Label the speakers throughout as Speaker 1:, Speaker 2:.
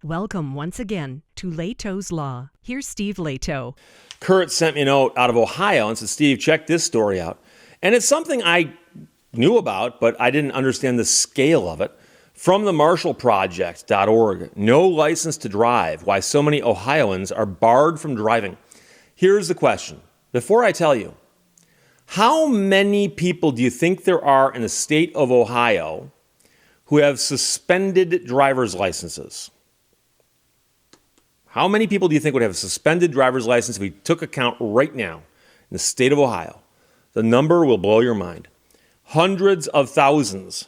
Speaker 1: Welcome once again to Lehto's Law. Here's Steve Lehto.
Speaker 2: Kurt sent me a note out of Ohio and said, Steve, check this story out. And it's something I knew about, but I didn't understand the scale of it. From the MarshallProject.org, no license to drive, why so many Ohioans are barred from driving. Here's the question. Before I tell you, how many people do you think there are in the state of Ohio who have suspended driver's licenses? How many people do you think would have a suspended driver's license if we took a count right now in the state of Ohio? The number will blow your mind. Hundreds of thousands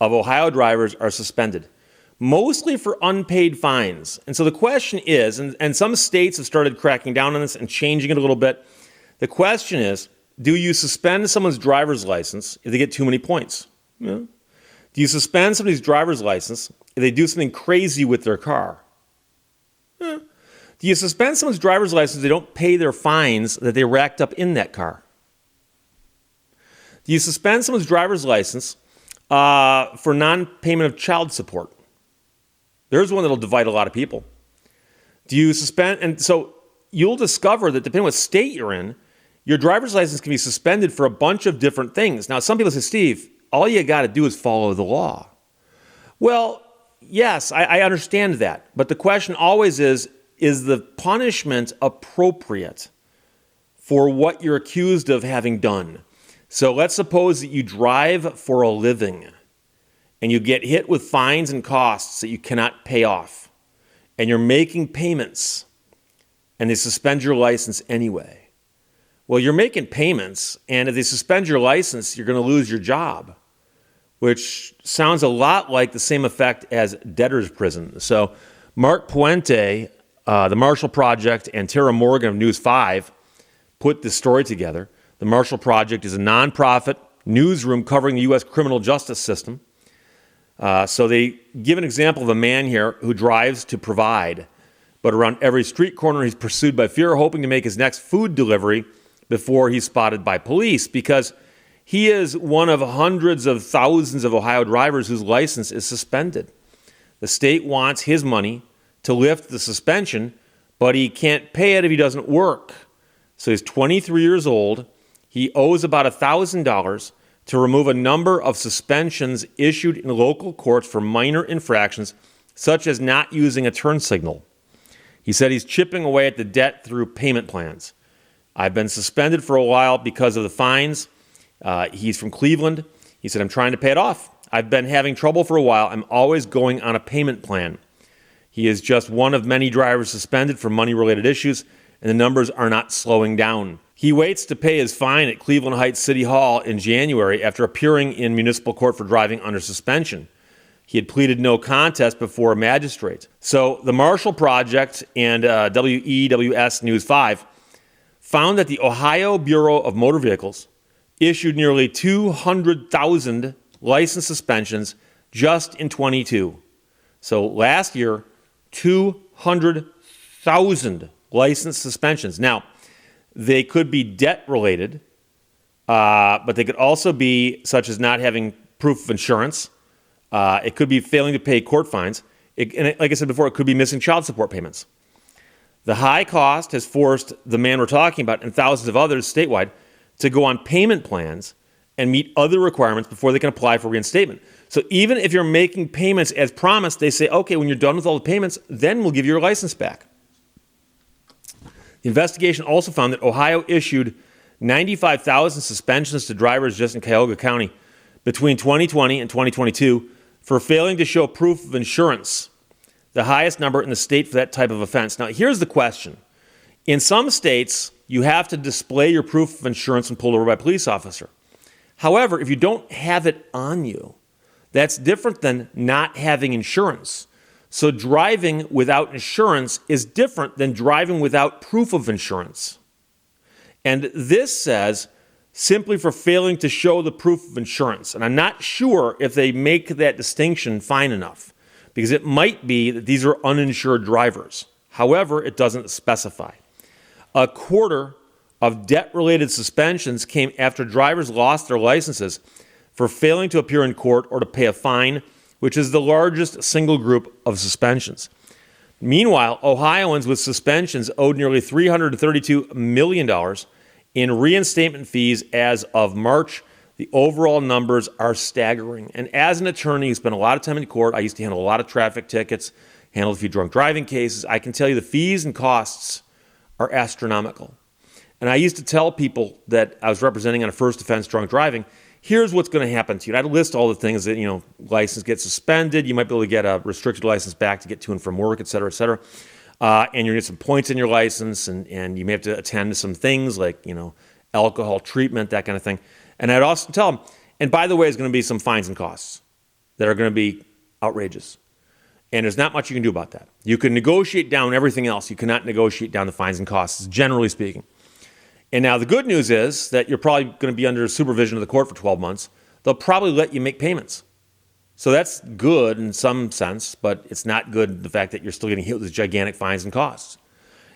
Speaker 2: of Ohio drivers are suspended, mostly for unpaid fines. And so the question is, and some states have started cracking down on this and changing it a little bit. The question is, do you suspend someone's driver's license if they get too many points? Yeah. Do you suspend somebody's driver's license if they do something crazy with their car? Yeah. Do you suspend someone's driver's license if they don't pay their fines that they racked up in that car? Do you suspend someone's driver's license for non-payment of child support? There's one that'll divide a lot of people. Do you suspend? And so you'll discover that depending on what state you're in, your driver's license can be suspended for a bunch of different things. Now, some people say, Steve, all you got to do is follow the law. Well, yes, I understand that. But the question always is the punishment appropriate for what you're accused of having done? So let's suppose that you drive for a living and you get hit with fines and costs that you cannot pay off, and you're making payments and they suspend your license anyway. Well, you're making payments, and if they suspend your license, you're going to lose your job, which sounds a lot like the same effect as debtor's prison. So Mark Puente, the Marshall Project, and Tara Morgan of News 5 put this story together. The Marshall Project is a nonprofit newsroom covering the U.S. criminal justice system. So they give an example of a man here who drives to provide, but around every street corner he's pursued by fear, hoping to make his next food delivery before he's spotted by police, because he is one of hundreds of thousands of Ohio drivers whose license is suspended. The state wants his money to lift the suspension, but he can't pay it if he doesn't work. So he's 23 years old. He owes about $1,000 to remove a number of suspensions issued in local courts for minor infractions, such as not using a turn signal. He said he's chipping away at the debt through payment plans. I've been suspended for a while because of the fines. He's from Cleveland. He said, I'm trying to pay it off. I've been having trouble for a while. I'm always going on a payment plan. He is just one of many drivers suspended for money-related issues, and the numbers are not slowing down. He waits to pay his fine at Cleveland Heights City Hall in January after appearing in municipal court for driving under suspension. He had pleaded no contest before a magistrate. So the Marshall Project and WEWS News 5 found that the Ohio Bureau of Motor Vehicles issued nearly 200,000 license suspensions just in 22. So last year, 200,000 license suspensions. Now, they could be debt-related, but they could also be such as not having proof of insurance. It could be failing to pay court fines. Like I said before, it could be missing child support payments. The high cost has forced the man we're talking about and thousands of others statewide to go on payment plans and meet other requirements before they can apply for reinstatement. So even if you're making payments as promised, they say, okay, when you're done with all the payments, then we'll give you your license back. The investigation also found that Ohio issued 95,000 suspensions to drivers just in Cuyahoga County between 2020 and 2022 for failing to show proof of insurance, the highest number in the state for that type of offense. Now, here's the question. In some states, you have to display your proof of insurance when pulled over by a police officer. However, if you don't have it on you, that's different than not having insurance. So driving without insurance is different than driving without proof of insurance. And this says simply for failing to show the proof of insurance. And I'm not sure if they make that distinction fine enough, because it might be that these are uninsured drivers. However, it doesn't specify. A quarter of debt-related suspensions came after drivers lost their licenses for failing to appear in court or to pay a fine which is the largest single group of suspensions. Meanwhile, Ohioans with suspensions owed nearly $332 million in reinstatement fees as of March. The overall numbers are staggering. And as an attorney who spent a lot of time in court, I used to handle a lot of traffic tickets, handled a few drunk driving cases. I can tell you the fees and costs are astronomical. And I used to tell people that I was representing on a first offense drunk driving, here's what's going to happen to you. And I'd list all the things that, license gets suspended. You might be able to get a restricted license back to get to and from work, et cetera, et cetera. And you're going to get some points in your license, and you may have to attend to some things like, alcohol treatment, that kind of thing. And I'd also tell them, and by the way, there's going to be some fines and costs that are going to be outrageous. And there's not much you can do about that. You can negotiate down everything else. You cannot negotiate down the fines and costs, generally speaking. And now the good news is that you're probably going to be under supervision of the court for 12 months. They'll probably let you make payments. So that's good in some sense, but it's not good the fact that you're still getting hit with gigantic fines and costs.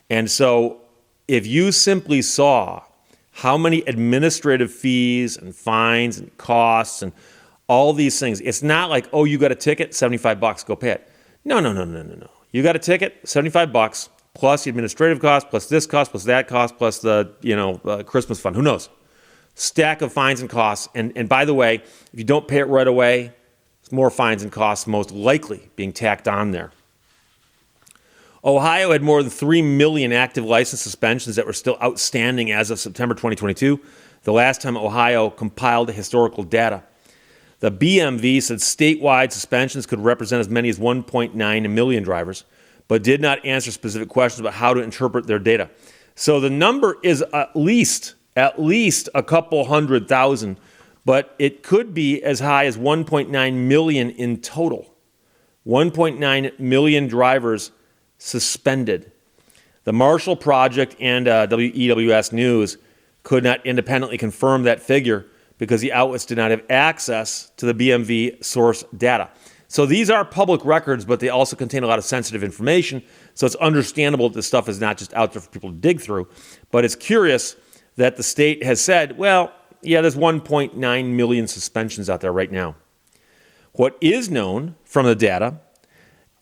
Speaker 2: And so if you simply saw how many administrative fees and fines and costs and all these things, it's not like, oh, you got a ticket, $75, go pay it. No. You got a ticket, $75, plus the administrative cost, plus this cost, plus that cost, plus the Christmas fund. Who knows? Stack of fines and costs. And by the way, if you don't pay it right away, there's more fines and costs most likely being tacked on there. Ohio had more than 3 million active license suspensions that were still outstanding as of September 2022, the last time Ohio compiled historical data. The BMV said statewide suspensions could represent as many as 1.9 million drivers, but did not answer specific questions about how to interpret their data. So the number is at least a couple 100,000, but it could be as high as 1.9 million in total. 1.9 million drivers suspended. The Marshall Project and WEWS News could not independently confirm that figure because the outlets did not have access to the BMV source data. So these are public records, but they also contain a lot of sensitive information. So it's understandable that this stuff is not just out there for people to dig through. But it's curious that the state has said, well, yeah, there's 1.9 million suspensions out there right now. What is known from the data,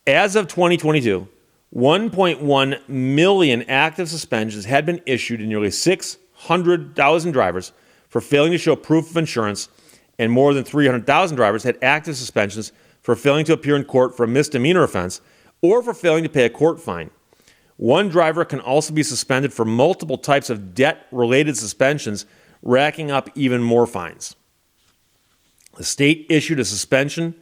Speaker 2: as of 2022, 1.1 million active suspensions had been issued to nearly 600,000 drivers for failing to show proof of insurance, and more than 300,000 drivers had active suspensions for failing to appear in court for a misdemeanor offense or for failing to pay a court fine. One driver can also be suspended for multiple types of debt-related suspensions, racking up even more fines. The state issued a suspension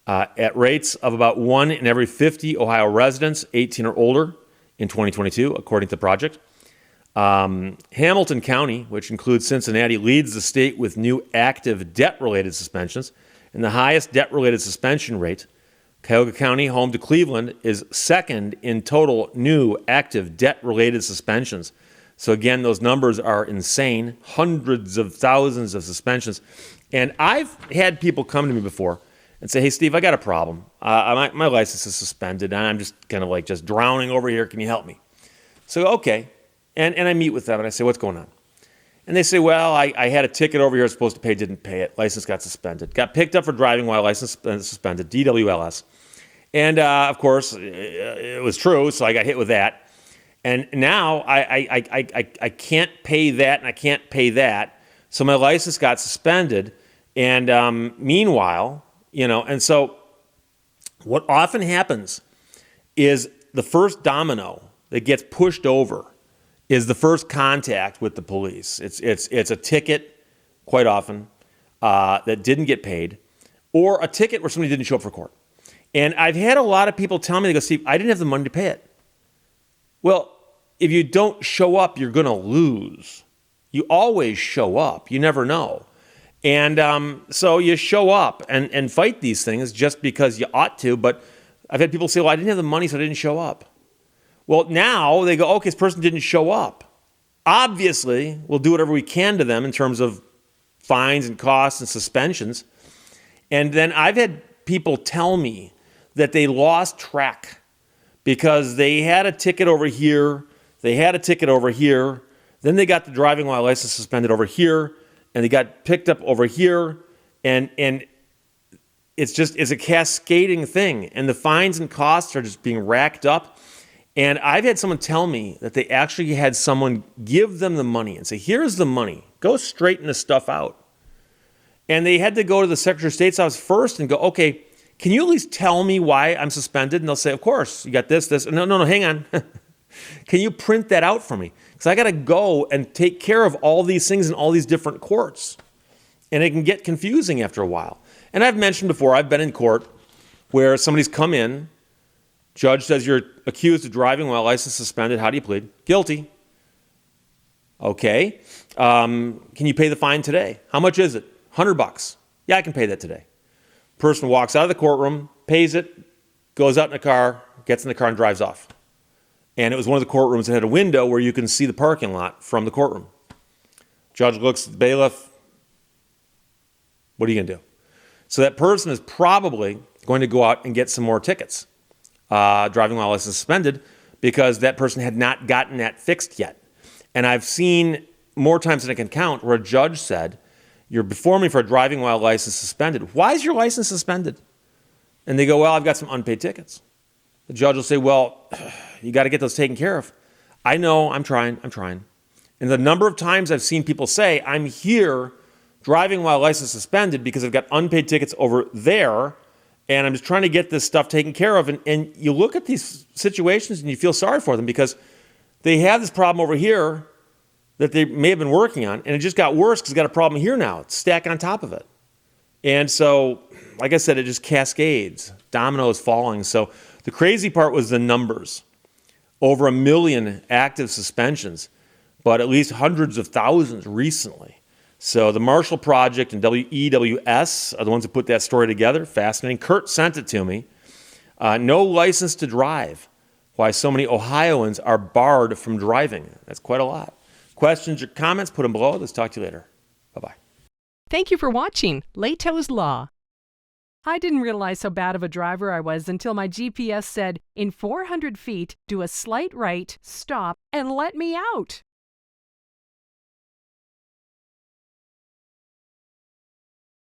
Speaker 2: at rates of about 1 in every 50 Ohio residents 18 or older in 2022, according to the project. Hamilton County, which includes Cincinnati, leads the state with new active debt-related suspensions, and the highest debt-related suspension rate. Cuyahoga County, home to Cleveland, is second in total new active debt-related suspensions. So again, those numbers are insane, hundreds of thousands of suspensions. And I've had people come to me before and say, hey, Steve, I got a problem. My license is suspended, and I'm just kind of like just drowning over here. Can you help me? So, okay. And I meet with them, and I say, what's going on? And they say, well, I had a ticket over here I was supposed to pay, didn't pay it. License got suspended. Got picked up for driving while license suspended, DWLS. And, of course, it was true, so I got hit with that. And now I can't pay that, and I can't pay that. So my license got suspended. And meanwhile, and so what often happens is the first domino that gets pushed over is the first contact with the police. It's a ticket, quite often, that didn't get paid, or a ticket where somebody didn't show up for court. And I've had a lot of people tell me, they go, Steve, I didn't have the money to pay it. Well, if you don't show up, you're going to lose. You always show up. You never know. And so you show up and fight these things just because you ought to. But I've had people say, well, I didn't have the money, so I didn't show up. Well, now they go, okay, this person didn't show up. Obviously, we'll do whatever we can to them in terms of fines and costs and suspensions. And then I've had people tell me that they lost track because they had a ticket over here, they had a ticket over here, then they got the driving while license suspended over here, and they got picked up over here, and it's a cascading thing, and the fines and costs are just being racked up. And I've had someone tell me that they actually had someone give them the money and say, here's the money, go straighten this stuff out. And they had to go to the Secretary of State's office first and go, okay, can you at least tell me why I'm suspended? And they'll say, of course, you got this. No, hang on. Can you print that out for me? Because I got to go and take care of all these things in all these different courts. And it can get confusing after a while. And I've mentioned before, I've been in court where somebody's come in, judge says you're accused of driving while license suspended. How do you plead? Guilty. Okay. Can you pay the fine today? How much is it? $100. Yeah, I can pay that today. Person walks out of the courtroom, pays it, goes out in the car, gets in the car and drives off. And it was one of the courtrooms that had a window where you can see the parking lot from the courtroom. Judge looks at the bailiff. What are you going to do? So that person is probably going to go out and get some more tickets. Driving while license suspended, because that person had not gotten that fixed yet. And I've seen more times than I can count where a judge said, you're before me for a driving while license suspended. Why is your license suspended? And they go, well, I've got some unpaid tickets. The judge will say, well, you got to get those taken care of. I know, I'm trying. And the number of times I've seen people say, I'm here driving while license suspended because I've got unpaid tickets over there, and I'm just trying to get this stuff taken care of. And you look at these situations and you feel sorry for them because they have this problem over here that they may have been working on, and it just got worse because it's got a problem here now. It's stacked on top of it. And so, like I said, it just cascades. Dominoes falling. So the crazy part was the numbers. Over 1 million active suspensions, but at least hundreds of thousands recently. So the Marshall Project and WEWS are the ones that put that story together. Fascinating. Kurt sent it to me. No license to drive. Why so many Ohioans are barred from driving. That's quite a lot. Questions or comments, put them below. Let's talk to you later. Bye-bye.
Speaker 1: Thank you for watching Lehto's Law. I didn't realize how bad of a driver I was until my GPS said, in 400 feet, do a slight right, stop, and let me out.